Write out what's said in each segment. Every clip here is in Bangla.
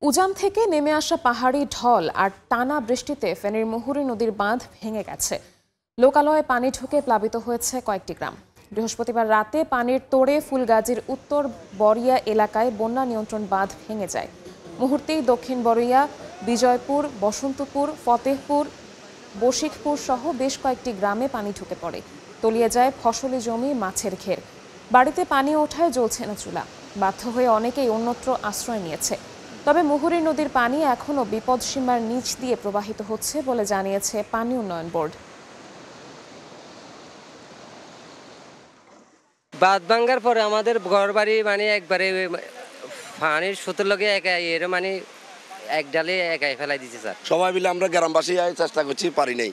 উজান থেকে নেমে আসা পাহাড়ি ঢল আর টানা বৃষ্টিতে ফেনীর মুহুরী নদীর বাঁধ ভেঙে গেছে। লোকালয়ে পানি ঢুকে প্লাবিত হয়েছে কয়েকটি গ্রাম। বৃহস্পতিবার রাতে পানির তোড়ে ফুলগাজীর উত্তর বরিয়া এলাকায় বন্যা নিয়ন্ত্রণ বাঁধ ভেঙে যায়। মুহূর্তেই দক্ষিণ বরিয়া, বিজয়পুর, বসন্তপুর, ফতেহপুর, বশিকপুর সহ বেশ কয়েকটি গ্রামে পানি ঢুকে পড়ে। তলিয়ে যায় ফসলি জমি, মাছের ঘের। বাড়িতে পানি ওঠায় জ্বলছে না চুলা। বাধ্য হয়ে অনেকেই অন্যত্র আশ্রয় নিয়েছে। তবে মুহুরী নদীর পানি এখনও বিপদসীমার নিচ দিয়ে প্রবাহিত হচ্ছে বলে জানিয়েছে পানি উন্নয়ন বোর্ড। বাঁধ ভাঙ্গার পরে আমাদের ঘর বাড়ি একবারে পানির স্রোতের লগে একাই এর এক ডালে একাই ফেলাই দিচ্ছে স্যার। সবাই মিলে আমরা গ্রামবাসী চেষ্টা করছি, পারি নাই।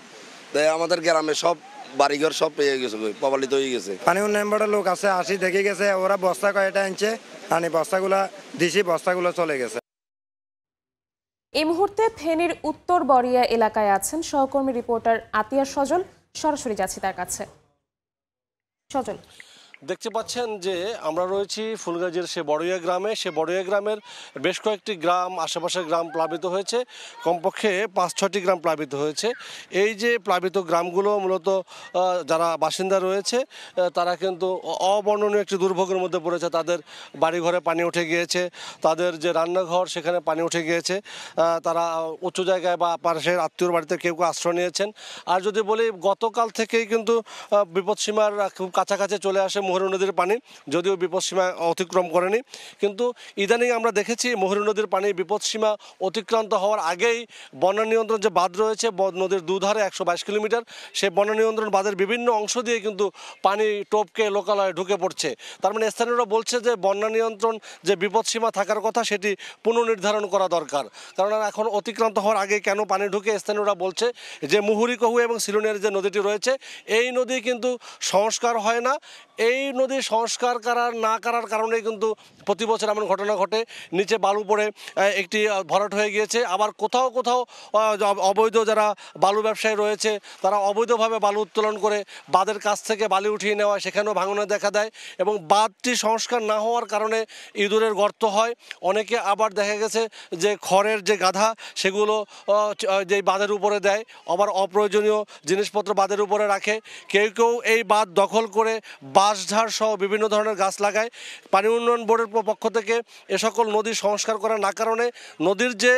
তাই আমাদের গ্রামে সব বাড়িঘর সব পেয়ে গেছে, প্রবলিত হয়ে গেছে। পানি উন্নয়ন বোর্ডের লোক আছে, আসি দেখে গেছে, ওরা বস্তা কয়টা আনছে, পানি বস্তাগুলা দিছি, বস্তাগুলো চলে গেছে। এই মুহূর্তে ফেনীর উত্তর বরিয়া এলাকায় আছেন সহকর্মী রিপোর্টার আতিয়া সজল। সরাসরি যাচ্ছি তার কাছে। সজল, দেখতে পাচ্ছেন যে আমরা রয়েছি ফুলগাজীর সে বড়ইয়া গ্রামে। সে বড়ইয়া গ্রামের বেশ কয়েকটি গ্রাম, আশেপাশের গ্রাম প্লাবিত হয়েছে। কমপক্ষে ৫-৬টি গ্রাম প্লাবিত হয়েছে। এই যে প্লাবিত গ্রামগুলো মূলত যারা বাসিন্দা রয়েছে তারা কিন্তু অবর্ণনীয় একটি দুর্ভোগের মধ্যে পড়েছে। তাদের বাড়িঘরে পানি উঠে গিয়েছে, তাদের যে রান্নাঘর সেখানে পানি উঠে গিয়েছে। তারা উঁচু জায়গায় বা পাশের আত্মীয়র বাড়িতে কেউ কেউ আশ্রয় নিয়েছেন। আর যদি বলি, গতকাল থেকেই কিন্তু বিপদসীমার খুব কাছাকাছি চলে আসে মুহুরী নদীর পানি, যদিও বিপদসীমা অতিক্রম করেনি। কিন্তু ইদানিং আমরা দেখেছি মুহুরী নদীর পানি বিপদসীমা অতিক্রান্ত হওয়ার আগেই বন্যা নিয়ন্ত্রণ যে বাঁধ রয়েছে নদীর দুধারে ১২২ কিলোমিটার, সেই বন্যা নিয়ন্ত্রণ বাঁধের বিভিন্ন অংশ দিয়ে কিন্তু পানি টপকে লোকালয়ে ঢুকে পড়ছে। তার মানে স্থানীয়রা বলছে যে বন্যা নিয়ন্ত্রণ যে বিপদসীমা থাকার কথা সেটি পুনর্নির্ধারণ করা দরকার। কারণ এখন অতিক্রান্ত হওয়ার আগে কেন পানি ঢুকে, স্থানীয়রা বলছে যে মুহুরী কহু এবং সিলোনিয়ার যে নদীটি রয়েছে এই নদী কিন্তু সংস্কার হয় না। এই নদী সংস্কার না করার কারণে কিন্তু প্রতি বছর এমন ঘটনা ঘটে, নিচে বালু পড়ে একটি ভরাট হয়ে গিয়েছে। আবার কোথাও কোথাও অবৈধ যারা বালু ব্যবসায়ী রয়েছে তারা অবৈধভাবে বালু উত্তোলন করে বাঁধের কাছ থেকে বালি উঠিয়ে নেওয়া, সেখানেও ভাঙনের দেখা দেয়। এবং বাঁধটি সংস্কার না হওয়ার কারণে ইঁদুরের গর্ত হয়। অনেকে আবার দেখা গেছে যে খড়ের যে গাধা সেগুলো যে বাঁধের উপরে দেয়, আবার অপ্রয়োজনীয় জিনিসপত্র বাঁধের উপরে রাখে। কেউ কেউ এই বাঁধ দখল করে বাঁশঝাড় সহ বিভিন্ন ধরনের গাছ লাগায়। পানি উন্নয়ন বোর্ডের পক্ষ থেকে এ সকল নদী সংস্কার করা না কারণে নদীর যে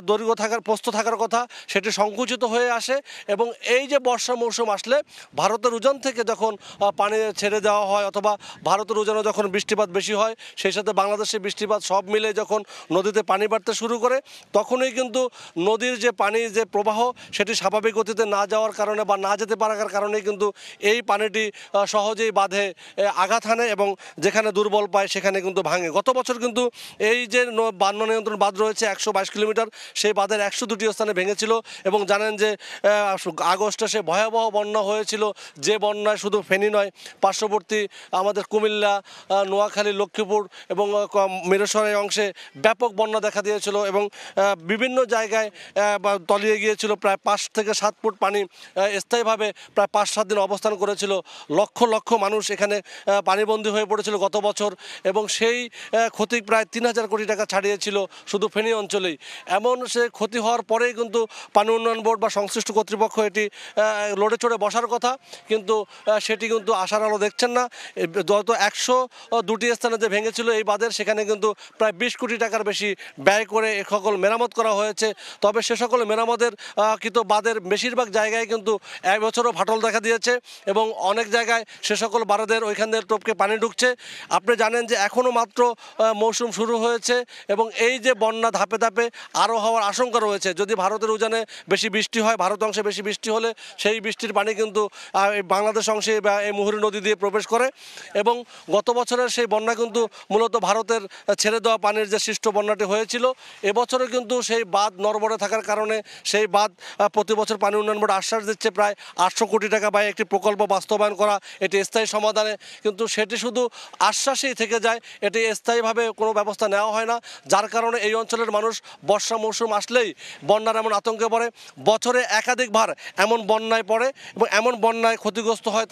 দৈর্ঘ্য থাকার প্রস্থ থাকার কথা সেটি সংকুচিত হয়ে আসে। এবং এই যে বর্ষা মৌসুম আসলে ভারতের উজান থেকে যখন পানি ছেড়ে দেওয়া হয় অথবা ভারতের উজানে যখন বৃষ্টিপাত বেশি হয়, সেই সাথে বাংলাদেশে বৃষ্টিপাত সব মিলে যখন নদীতে পানি বাড়তে শুরু করে তখনই কিন্তু নদীর যে পানির যে প্রবাহ সেটি স্বাভাবিক গতিতে না যাওয়ার কারণে বা না যেতে পারার কারণেই কিন্তু এই পানিটি সহজেই বাঁধে আঘাত হানে এবং যেখানে দুর্বল পায় সেখানে কিন্তু ভাঙে। গত বছর কিন্তু এই যে বন্যা নিয়ন্ত্রণ বাঁধ রয়েছে ১২২ কিলোমিটার, সেই বাঁধের ১০২টি স্থানে ভেঙেছিল। এবং জানেন যে আগস্টে সে ভয়াবহ বন্যা হয়েছিল, যে বন্যায় শুধু ফেনী নয়, পার্শ্ববর্তী আমাদের কুমিল্লা, নোয়াখালী, লক্ষ্মীপুর এবং মিরসরাই অংশে ব্যাপক বন্যা দেখা দিয়েছিল এবং বিভিন্ন জায়গায় তলিয়ে গিয়েছিল। প্রায় ৫ থেকে ৭ ফুট পানি স্থায়ীভাবে প্রায় ৫-৭ দিন অবস্থান করেছিল। লক্ষ লক্ষ মানুষ এখানে পানিবন্দী হয়ে পড়েছিল গত বছর এবং সেই ক্ষতি প্রায় ৩,০০০ কোটি টাকা ছাড়িয়েছিল শুধু ফেনী অঞ্চলেই। এমন সে ক্ষতি হওয়ার পরেই কিন্তু পানি উন্নয়ন বোর্ড বা সংশ্লিষ্ট কর্তৃপক্ষ এটি লড়ে চড়ে বসার কথা, কিন্তু সেটি কিন্তু আশার আলো দেখছেন না। গত ১০২টি স্থানে যে ভেঙেছিল এই বাঁধের, সেখানে কিন্তু প্রায় ২০ কোটি টাকার বেশি ব্যয় করে এ সকল মেরামত করা হয়েছে। তবে সে সকল মেরামতের কিন্তু বাঁধের বেশিরভাগ জায়গায় কিন্তু এক বছরও ফাটল দেখা দিয়েছে এবং অনেক জায়গায় সে সকল বাঁধের ওইখান থেকে টপকে পানি ঢুকছে। আপনি জানেন যে এখনও মাত্র মৌসুম শুরু হয়েছে এবং এই যে বন্যা ধাপে ধাপে আরও হওয়ার আশঙ্কা রয়েছে। যদি ভারতের উজানে বেশি বৃষ্টি হয়, ভারত অংশে বেশি বৃষ্টি হলে সেই বৃষ্টির পানি কিন্তু বাংলাদেশ অংশে বা এই মুহুরী নদী দিয়ে প্রবেশ করে। এবং গত বছরের সেই বন্যা কিন্তু মূলত ভারতের ছেড়ে দেওয়া পানির যে সৃষ্ট বন্যাটি হয়েছিল, এবছরও কিন্তু সেই বাঁধ নড়বড়ে থাকার কারণে সেই বাঁধ প্রতি বছর পানি উন্নয়ন বোর্ড আশ্বাস দিচ্ছে প্রায় ৮০০ কোটি টাকা ব্যয়ে একটি প্রকল্প বাস্তবায়ন করা, এটি স্থায়ী সমাধান। সমাধানে, কিন্তু সেটি শুধু আশ্বাসেই থেকে যায়, এটি স্থায়ীভাবে কোনো ব্যবস্থা নেওয়া হয় না। যার কারণে এই অঞ্চলের মানুষ বর্ষা মৌসুম আসলেই বন্যার এমন আতঙ্কে পড়ে, বছরে একাধিকবার এমন বন্যায় পড়ে এবং এমন বন্যায় ক্ষতিগ্রস্ত হয়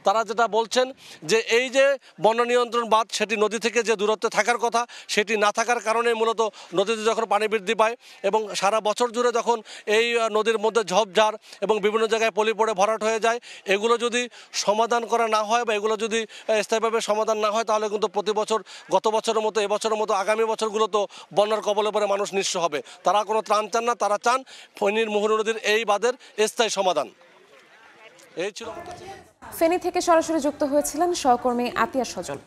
তারা যেটা বলছেন যে এই যে বন্যা নিয়ন্ত্রণ বাঁধ সেটি নদী থেকে যে দূরত্বে থাকার কথা সেটি না থাকার কারণে মূলত নদীতে যখন পানি বৃদ্ধি পায় এবং সারা বছর জুড়ে যখন এই নদীর মধ্যে ঝোপঝাড় এবং বিভিন্ন জায়গায় পলি পড়ে ভরাট হয়ে যায়, এগুলো যদি সমাধান করা না হয় বা এগুলো যদি স্থায়ীভাবে সমাধান না হয় তাহলে কিন্তু প্রতি বছর গত বছরের মতো এবছরের মতো আগামী বছরগুলো তো বন্যার কবলে পড়ে মানুষ নিঃস্ব হবে। তারা কোনো ত্রাণ চান না, তারা চান ফেনীর মুহুরী নদীর এই বাঁধের স্থায়ী সমাধান। এই ছিল। ফেনী থেকে সরাসরি যুক্ত হয়েছিলেন সহকর্মী আতিয়া সজল।